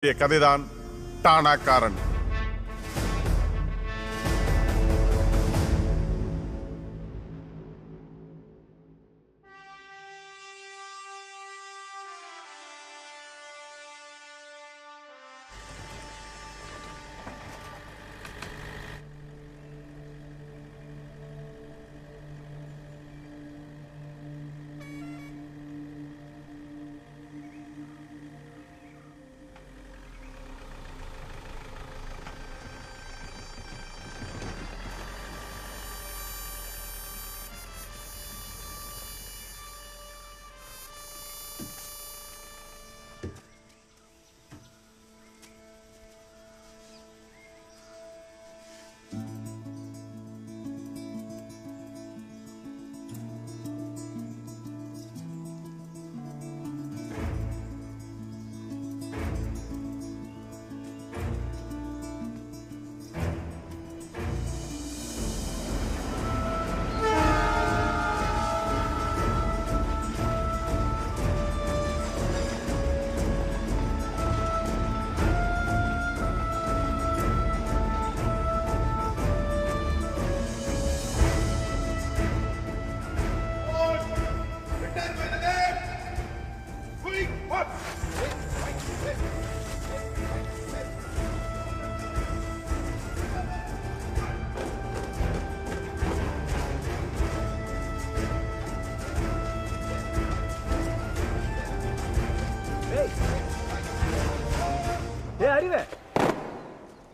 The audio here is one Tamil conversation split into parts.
கதைதான் டானாக்காரன்.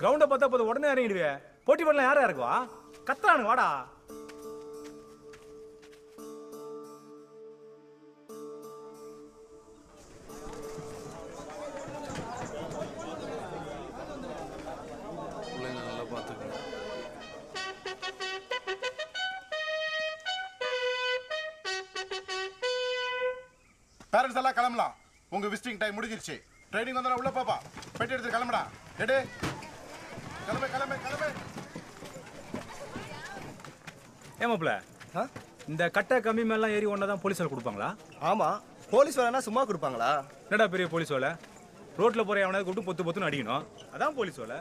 கிரவுண்ட பார்த்தா போது உடனே இறங்கிடுவே. போட்டி போடலாம் யாரா இருக்குவா? கத்துறானுங்க வாடா. நல்லா பார்த்துக்கணும். பேரண்ட்ஸ் எல்லாம் கிளம்பலாம். உங்க விசிட்டிங் டைம் முடிஞ்சிருச்சு. ட்ரைனிங் வந்தா உள்ள பாப்பா. பெட்டி எடுத்து கிளம்புடா. எடு. கிளம்பு கிளம்பு கிளம்பு. ஏமாப்ல இந்த கட்டை கம்மி மேலாம் ஏறி ஒன்னதான் போலீஸார் கொடுப்பாங்களா? ஆமா, போலீஸ் வேலைனா சும்மா கொடுப்பாங்களா? என்னடா பெரிய போலீஸ் வேலை? ரோட்ல போற அவனை கூப்பிட்டு பொத்து பொத்துன்னு அடிக்கணும், அதான் போலீஸ் வேலை.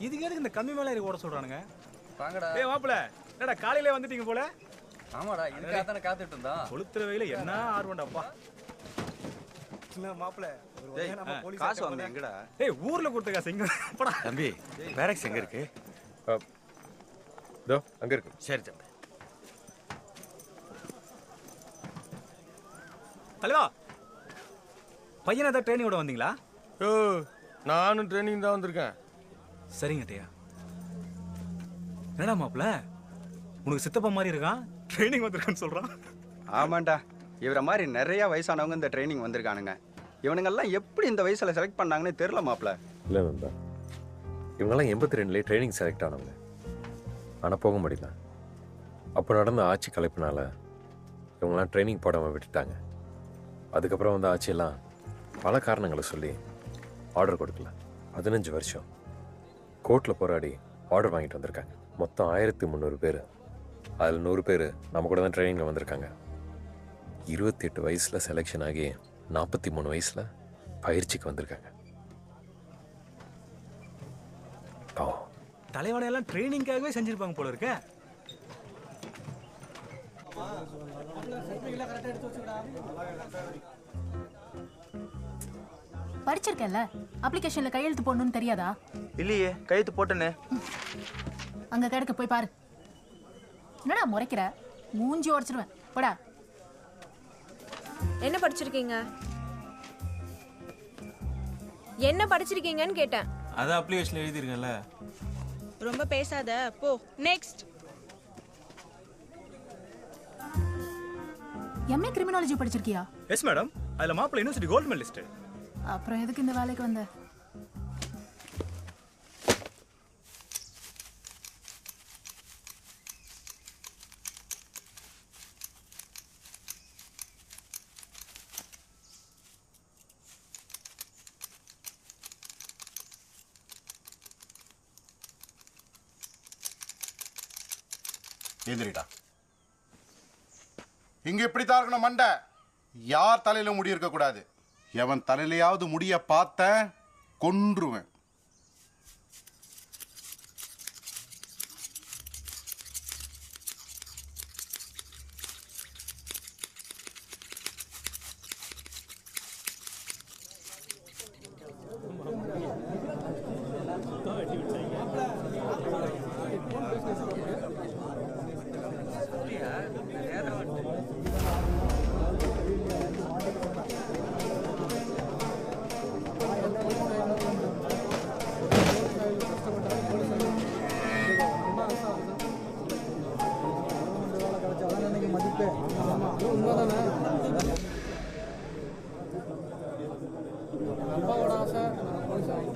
இதுக்கு எதுக்கு இந்த கம்மி மேல ஏறி ஓட சொல்றானுங்க? வாங்கடா. ஏய் மாப்ள, என்னடா காலையிலே வந்துட்டீங்க போல? ஆமாடா, இதுக்காக தானே காத்துட்டு இருந்தோம். கொளுத்துற வெயில என்ன ஆர்வம்டாப்பா. மாப்ள காசு வாங்க எங்கடா? ஏய் ஊர்ல கொடுத்த காசு எங்க போடா தம்பி. பேரக்ஸ் எங்க இருக்கு? இதோ அங்க இருக்கு. சரி தம்பி. தலைவா, பையனை தான் ட்ரைனிங் விட வந்தீங்களா? ஓ, நானும் ட்ரைனிங் தான் வந்திருக்கேன். சரிங்க டேயா. என்னடா மாப்ள, உனக்கு சித்தப்பா மாதிரி இருக்கான், ட்ரைனிங் வந்திருக்கான்னு சொல்றான். ஆமாண்டா, இவரை மாதிரி நிறைய வயசானவங்க இந்த ட்ரைனிங் வந்திருக்கானுங்க. இவனுங்கெல்லாம் எப்படி இந்த வயசுல செலக்ட் பண்ணாங்கன்னு தெரியல மாப்ள. இல்லை நண்பா, இவங்கெல்லாம் 82லேயே ட்ரைனிங் செலக்ட் ஆனவங்க. ஆனால் போக முடியல. அப்போ நடந்த ஆட்சி கலைப்பினால இவங்கெல்லாம் ட்ரைனிங் போடாமல் விட்டுட்டாங்க. அதுக்கப்புறம் வந்து ஆட்சியெல்லாம் பல காரணங்களை சொல்லி ஆர்டர் கொடுக்கல. 15 வருஷம் கோர்ட்டில் போராடி ஆர்டர் வாங்கிட்டு வந்திருக்காங்க. மொத்தம் 1300 பேர். அதில் 100 பேர் நம்ம கூட தான் ட்ரைனிங்கில் வந்திருக்காங்க. 28 வயசில் செலெக்ஷன் ஆகி 43 வயசில் பயிற்சிக்கு வந்திருக்காங்க. தலைவனை எல்லாம் ட்ரைனிங்காகவே செஞ்சிருப்பாங்க போல இருக்க. படிச்சிருக்கேன்ல, அப்ளிகேஷன்ல கையெழுத்து போடணும்னு தெரியாதா? இல்லையே, கையெழுத்து போட்டனே. அங்க கிடக்க போய் பாரு. என்னடா முறைக்கிற? மூஞ்சி உடைச்சிடுவேன். போடா. என்ன படிச்சிருக்கீங்க? என்ன படிச்சிருக்கீங்கன்னு கேட்டேன். அதான் அப்ளிகேஷன்ல எழுதி இருக்கேன்ல. ரொம்ப பேசாத, போ. நெக்ஸ்ட். எம்ஏ கிரிமினாலஜி படிச்சிருக்கியா? எஸ் மேடம், அதுல மாப்பிள்ள யூனிவர்சிட்டி கோல்ட் மெடலிஸ்ட். அப்புறம் எதுக்கு இந்த வேலைக்கு வந்த? எந்திரிடா. இங்க இப்படித்தான் இருக்கணும் மண்டை. யார் தலையில முடி இருக்க கூடாது. எவன் தலையிலையாவது முடிய பார்த்தேன், கொன்றுவேன்.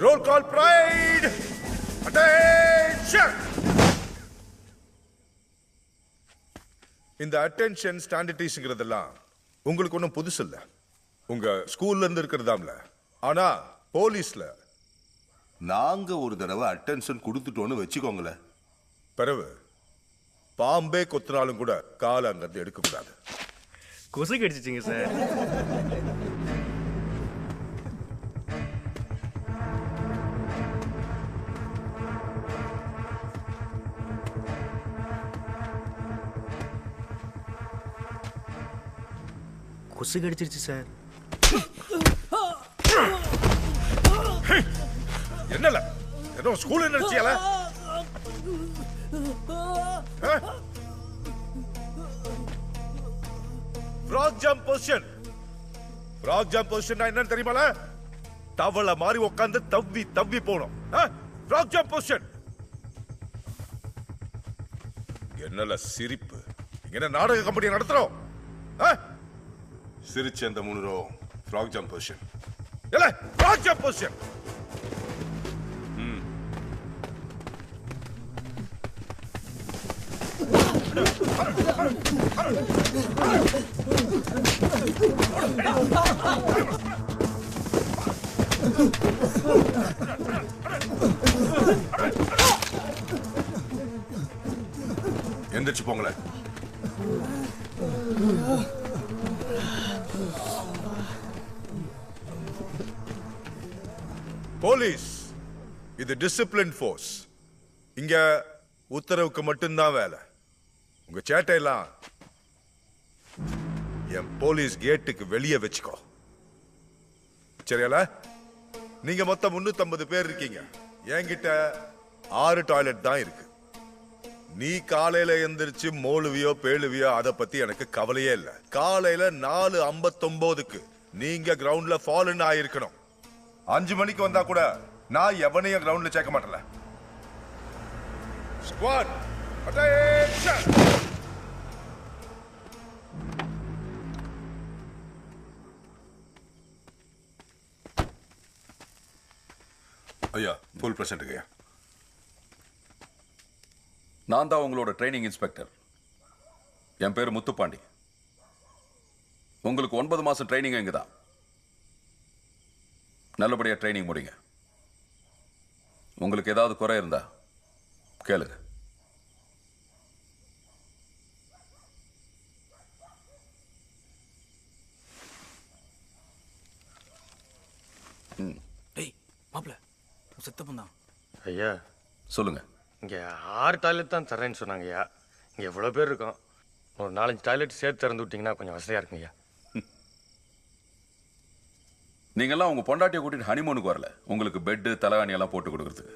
Roll call pride. Attention. இந்த அட்டென்ஷன் ஸ்டாண்டர்டைஸ்ங்கிறதெல்லாம் உங்களுக்கு ஒன்றும் புதுசு இல்லை. உங்க ஸ்கூல்ல இருந்து இருக்கிறதாம்ல. ஆனா போலீஸ்ல நாங்க ஒரு தடவை அட்டென்ஷன் கொடுத்துட்டோன்னு வச்சுக்கோங்களேன், பிறகு பாம்பே கொத்தினாலும் கூட காலை அங்கிருந்து எடுக்கக்கூடாது. கொசு கடிச்சிச்சிங்க சார். கொசு கடிச்சிருச்சு சார். என்னல ஏதோ ஸ்கூல்ல நினைச்சியால? Frog jump position. Frog jump position என்னன்னு தெரியுமால? தவளை மாதிரி உட்கார்ந்து தவ்வி தவ்வி போணும். Frog jump position. என்னல சிரிப்பு? இங்க நாடக கம்பெனி நடத்துறோம். சிரிச்சு அந்த 3 ரோ ஃப்ராக் ஜம்ப் பொசிஷன். இல்ல ஃப்ராக் ஜம்ப் பொசிஷன். எந்திரிச்சு போங்களேன். போலீஸ் இது டிசிப்ளின் ஃபோர்ஸ். இங்க உத்தரவுக்கு மட்டும்தான் வேலை. உங்க சேட்டையெல்லாம் என் போலீஸ் கேட்டுக்கு வெளியே வச்சுக்கோ. சரியால? நீங்க மொத்தம் 350 பேர் இருக்கீங்க. என்கிட்ட 6 டாய்லெட் தான் இருக்கு. நீ காலையில எந்திரிச்சு மோழுவியோ பேழுவியோ அதை பத்தி எனக்கு கவலையே இல்லை. காலையில 4:59க்கு நீங்க கிரவுண்ட்ல ஃபாலன் ஆயிருக்கணும். 5 மணிக்கு வந்தா கூட நான் எவனையும் கிரவுண்ட்ல சேர்க்க மாட்டேன். Squad attention. ஐயா ஃபுல் பிரசன்ட் ஐயா. நான் தான் உங்களோட ட்ரைனிங் இன்ஸ்பெக்டர். என் பேர் முத்துப்பாண்டி. உங்களுக்கு 9 மாசம் ட்ரைனிங் இங்க தான். நல்லபடியா ட்ரைனிங் முடிங்க. உங்களுக்கு ஏதாவது குறை இருந்தா கேளுங்க. டேய் மாப்ள செத்தப்பன் தான். ஐயா சொல்லுங்க. இங்கே 6 டாய்லெட் தான் தரேன்னு சொன்னாங்க ஐயா. இங்கே எவ்வளோ பேர் இருக்கோம். ஒரு 4-5 டாய்லெட் சேர்த்து திறந்து விட்டிங்கன்னா கொஞ்சம் வசதியாக இருக்குங்க ஐயா. நீங்கெல்லாம் உங்க பொண்டாட்டியை கூட்டிட்டு ஹனிமூனுக்கு வரல. உங்களுக்கு பெட்டு தலைகாணி எல்லாம் போட்டு கொடுக்கறதுக்கு.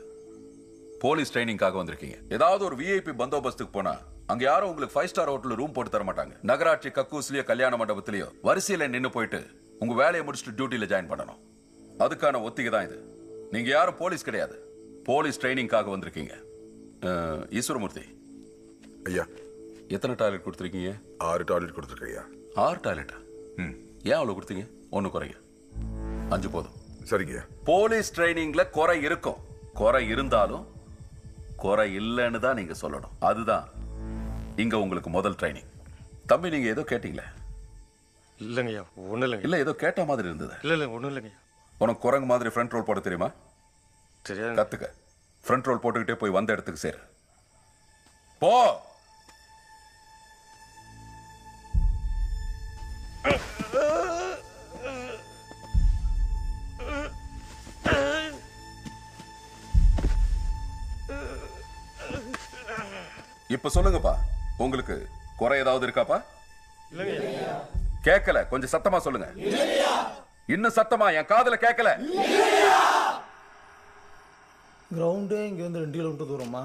போலீஸ் ட்ரைனிங்காக வந்திருக்கீங்க. ஏதாவது ஒரு விஐபி பந்தோபஸ்துக்கு போனா அங்க யாரும் உங்களுக்கு 5 ஸ்டார் ஹோட்டல் ரூம் போட்டு தர மாட்டாங்க. நகராட்சி கக்கூஸ்லயோ கல்யாண மண்டபத்திலயோ வரிசையில நின்று போயிட்டு உங்க வேலையை முடிச்சுட்டு டியூட்டில ஜாயின் பண்ணணும். அதுக்கான ஒத்திகை தான் இது. நீங்க யாரும் போலீஸ் கிடையாது. போலீஸ் ட்ரைனிங்காக வந்திருக்கீங்க. ஈஸ்வரமூர்த்தி ஐயா எத்தனை டாய்லெட் கொடுத்துருக்கீங்க? 6 டாய்லெட் கொடுத்துருக்கேன் ஐயா. 6 டாய்லெட்டா? ஏன் அவ்வளவு கொடுத்தீங்க? 1 குறைங்க. 5 போதும். சரிங்க. போலீஸ் ட்ரைனிங்ல குறை இருக்கும். குறை இருந்தாலும் குறை இல்லைன்னு தான் நீங்க சொல்லணும். அதுதான் இங்க உங்களுக்கு முதல் ட்ரைனிங். தம்பி நீங்க ஏதோ கேட்டீங்களே? இல்லைங்கய்யா ஒன்றும் இல்லைங்க. இல்ல ஏதோ கேட்ட மாதிரி இருந்தது. இல்லை ஒன்றும் இல்லைங்கய்யா. உனக்கு குரங்கு மாதிரி ஃப்ரண்ட் ரோல் போட தெரியுமா? தெரியாது. கத்துக்க. ஃப்ரண்ட் ரோல் போட்டுக்கிட்டே போய் வந்த இடத்துக்கு சேரு. போ. இப்ப சொல்லுங்கப்பா, உங்களுக்கு குறை ஏதாவது இருக்காப்பா? கேட்கல, கொஞ்சம் சத்தமா சொல்லுங்க. இன்னும் சத்தமா, என் காதுல கேட்கல. கிரவுண்டே இங்கேருந்து 2 கிலோமீட்டர் தூரமா,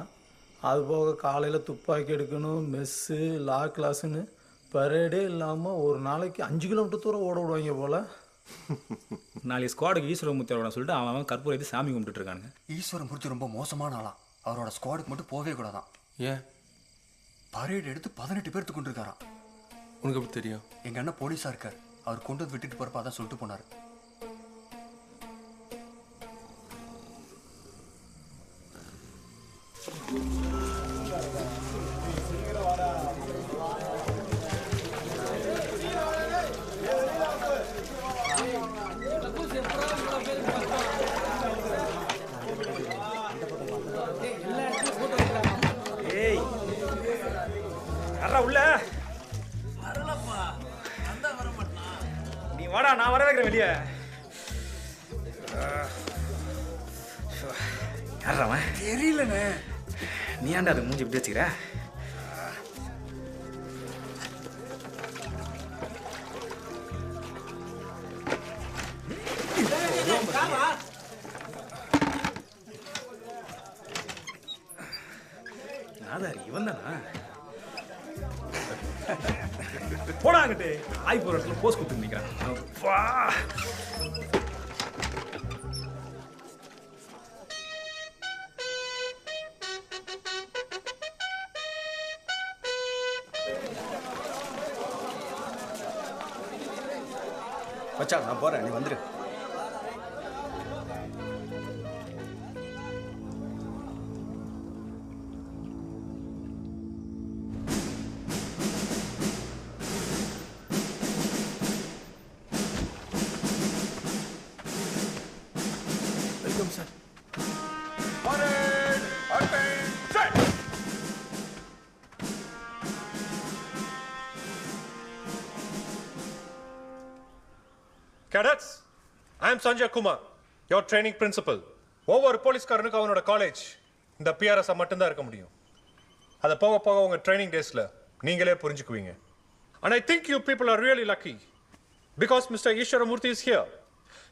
அது போக காலையில் துப்பாக்கி எடுக்கணும், மெஸ்ஸு, லா கிளாஸுன்னு பரேடே இல்லாமல் ஒரு நாளைக்கு 5 கிலோமீட்டர் தூரம் ஓட விடுவாங்க போல. நாளைக்கு ஸ்குவாடுக்கு ஈஸ்வரமூர்த்தி சொல்லிட்டு அவன் கற்பூரத்தை சாமி கும்பிட்டு இருக்கானுங்க. ஈஸ்வரமூர்த்தி ரொம்ப மோசமான ஆளா. அவரோட ஸ்குவாடுக்கு மட்டும் போவே கூடாதான். ஏன்? பரேடு எடுத்து 18 பேர்த்து கொண்டு இருக்காராம். உனக்கு எப்படி தெரியும்? எங்க அண்ணன் போலீஸா இருக்கார். அவர் கொண்டு வந்து விட்டுட்டு போறப்ப அதான் சொல்லிட்டு போனாரு. ஏய் யாரா உள்ள? நீ வாடா, நான் வர வைக்கிறேன் வெளியே. யாரா அவன்? தெரியலண்ணே. நீ ஏன்டா அது மூஞ்சி இப்படி வச்சுக்கிற? நாதாரி இவன் தானா? போடாங்கிட்டு ஆய் போற இடத்துல போஸ்ட் கொடுத்து நிற்கிறான். அப்பா மச்சான் நான் போறேன், நீ வந்துரு. Welcome sir. Cadets, I am Sanjay Kumar, your training principal. ஒவ்வொரு போலீஸ்காரனுக்கு அவனோட காலேஜ் இந்த பிஆர்எஸ் மட்டும்தான் இருக்க முடியும். அதை போக போக உங்க ட்ரைனிங் டேஸ்ல நீங்களே புரிஞ்சுக்குவீங்க. And I think you people are really lucky because Mr. Ishwaramurthy is here.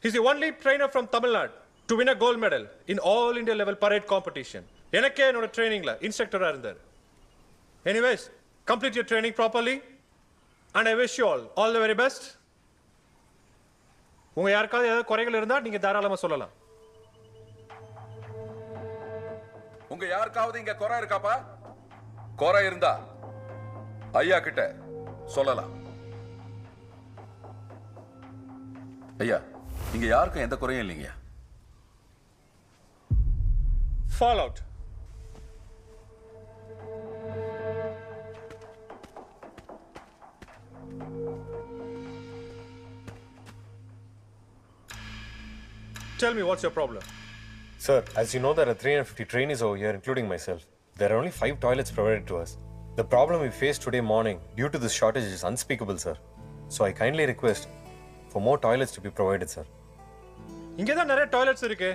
He's the only trainer from Tamil Nadu to win a gold medal in all India level parade competition. எனக்கே என்னோட ட்ரைனிங்ல இன்ஸ்ட்ரக்டரா இருந்தார். Anyways, complete your training properly and I wish you all the very best. உங்க யாருக்காவது ஏதாவது குறைகள் இருந்தா நீங்க தாராளமா சொல்லலாம். உங்க யாருக்காவது இங்க குறை இருக்காப்பா? குறை இருந்தா ஐயா கிட்ட சொல்லலாம். ஐயா, இங்க யாருக்கும் எந்த குறையும் இல்லைங்க. Fall out. Tell me, what's your problem? Sir, as you know, there are 350 trainees over here, including myself. There are only 5 toilets provided to us. The problem we faced today morning due to this shortage is unspeakable, sir. So I kindly request for more toilets to be provided, sir. இங்க தான் நிறைய டாய்லெட்ஸ் இருக்கு.